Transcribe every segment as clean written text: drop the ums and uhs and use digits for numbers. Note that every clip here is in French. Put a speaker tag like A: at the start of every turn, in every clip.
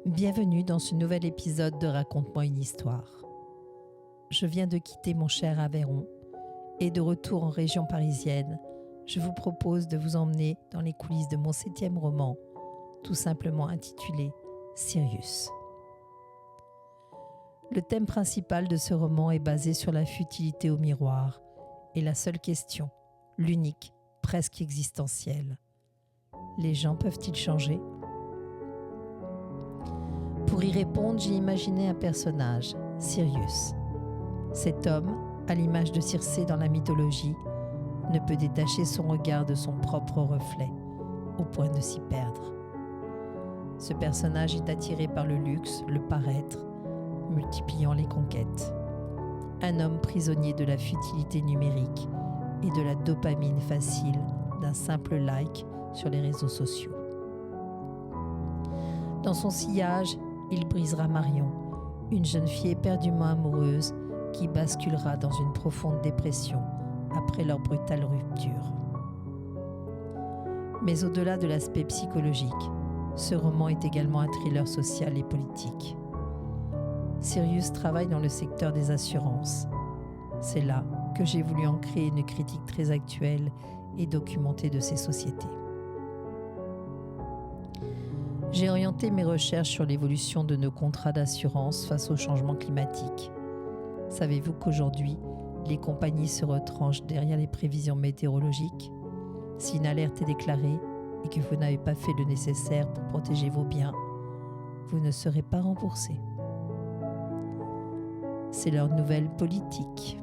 A: Bienvenue dans ce nouvel épisode de Raconte-moi une histoire. Je viens de quitter mon cher Aveyron et de retour en région parisienne, je vous propose de vous emmener dans les coulisses de mon 7e roman, tout simplement intitulé Sirius. Le thème principal de ce roman est basé sur la futilité au miroir et la seule question, l'unique, presque existentielle. Les gens peuvent-ils changer ? Pour y répondre, j'ai imaginé un personnage, Sirius. Cet homme, à l'image de Circé dans la mythologie, ne peut détacher son regard de son propre reflet, au point de s'y perdre. Ce personnage est attiré par le luxe, le paraître, multipliant les conquêtes. Un homme prisonnier de la futilité numérique et de la dopamine facile d'un simple like sur les réseaux sociaux. Dans son sillage, il brisera Marion, une jeune fille éperdument amoureuse qui basculera dans une profonde dépression après leur brutale rupture. Mais au-delà de l'aspect psychologique, ce roman est également un thriller social et politique. Sirius travaille dans le secteur des assurances. C'est là que j'ai voulu en créer une critique très actuelle et documentée de ces sociétés. J'ai orienté mes recherches sur l'évolution de nos contrats d'assurance face au changement climatique. Savez-vous qu'aujourd'hui, les compagnies se retranchent derrière les prévisions météorologiques ? Si une alerte est déclarée et que vous n'avez pas fait le nécessaire pour protéger vos biens, vous ne serez pas remboursé. C'est leur nouvelle politique.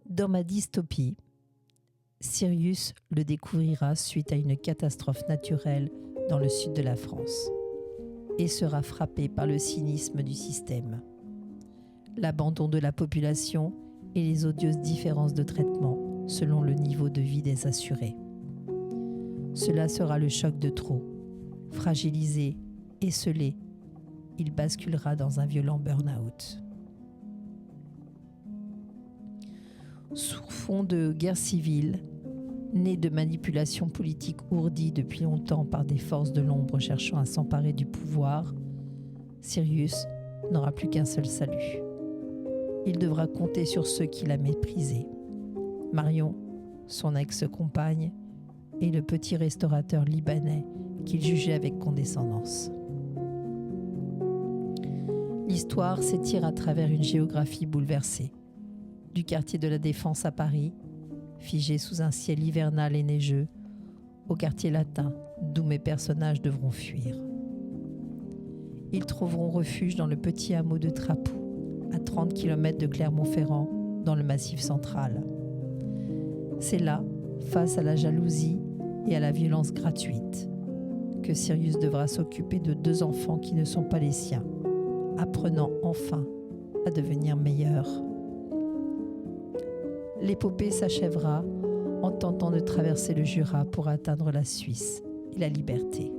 A: Dans ma dystopie, Sirius le découvrira suite à une catastrophe naturelle dans le sud de la France et sera frappé par le cynisme du système, l'abandon de la population et les odieuses différences de traitement selon le niveau de vie des assurés. Cela sera le choc de trop. Fragilisé, esseulé, il basculera dans un violent burn-out. Sous fond de guerre civile, né de manipulations politiques ourdies depuis longtemps par des forces de l'ombre cherchant à s'emparer du pouvoir, Sirius n'aura plus qu'un seul salut. Il devra compter sur ceux qu'il a méprisés. Marion, son ex-compagne, et le petit restaurateur libanais qu'il jugeait avec condescendance. L'histoire s'étire à travers une géographie bouleversée. Du quartier de la Défense à Paris, figé sous un ciel hivernal et neigeux, au quartier latin, d'où mes personnages devront fuir. Ils trouveront refuge dans le petit hameau de Trapoux, à 30 km de Clermont-Ferrand, dans le Massif central. C'est là, face à la jalousie et à la violence gratuite, que Sirius devra s'occuper de 2 enfants qui ne sont pas les siens, apprenant enfin à devenir meilleur. L'épopée s'achèvera en tentant de traverser le Jura pour atteindre la Suisse et la liberté.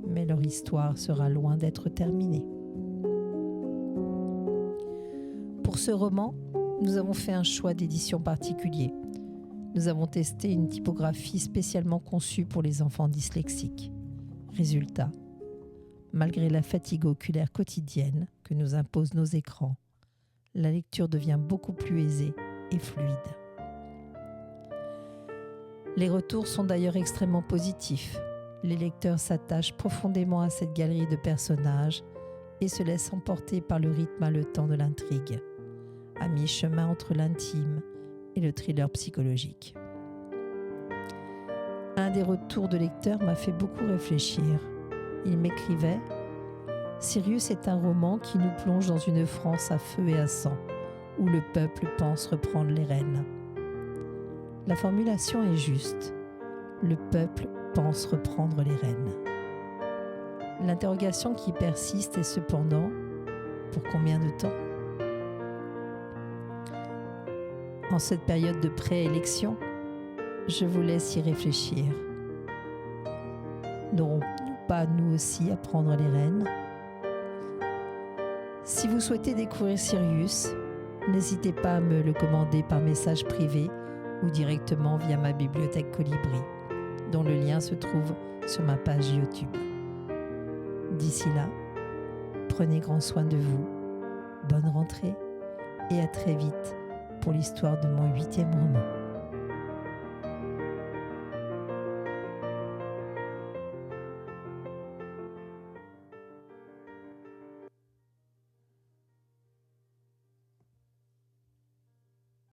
A: Mais leur histoire sera loin d'être terminée. Pour ce roman, nous avons fait un choix d'édition particulier. Nous avons testé une typographie spécialement conçue pour les enfants dyslexiques. Résultat, malgré la fatigue oculaire quotidienne que nous imposent nos écrans, la lecture devient beaucoup plus aisée et fluide. Les retours sont d'ailleurs extrêmement positifs. Les lecteurs s'attachent profondément à cette galerie de personnages et se laissent emporter par le rythme haletant de l'intrigue, à mi-chemin entre l'intime et le thriller psychologique. Un des retours de lecteurs m'a fait beaucoup réfléchir. Il m'écrivait « Sirius est un roman qui nous plonge dans une France à feu et à sang, où le peuple pense reprendre les rênes. » La formulation est juste. Le peuple pense reprendre les rênes. L'interrogation qui persiste est cependant, pour combien de temps ? En cette période de préélection, je vous laisse y réfléchir. N'aurons-nous pas, nous aussi, à prendre les rênes ? Si vous souhaitez découvrir Sirius, n'hésitez pas à me le commander par message privé ou directement via ma bibliothèque Colibri, dont le lien se trouve sur ma page YouTube. D'ici là, prenez grand soin de vous, bonne rentrée et à très vite pour l'histoire de mon 8e roman.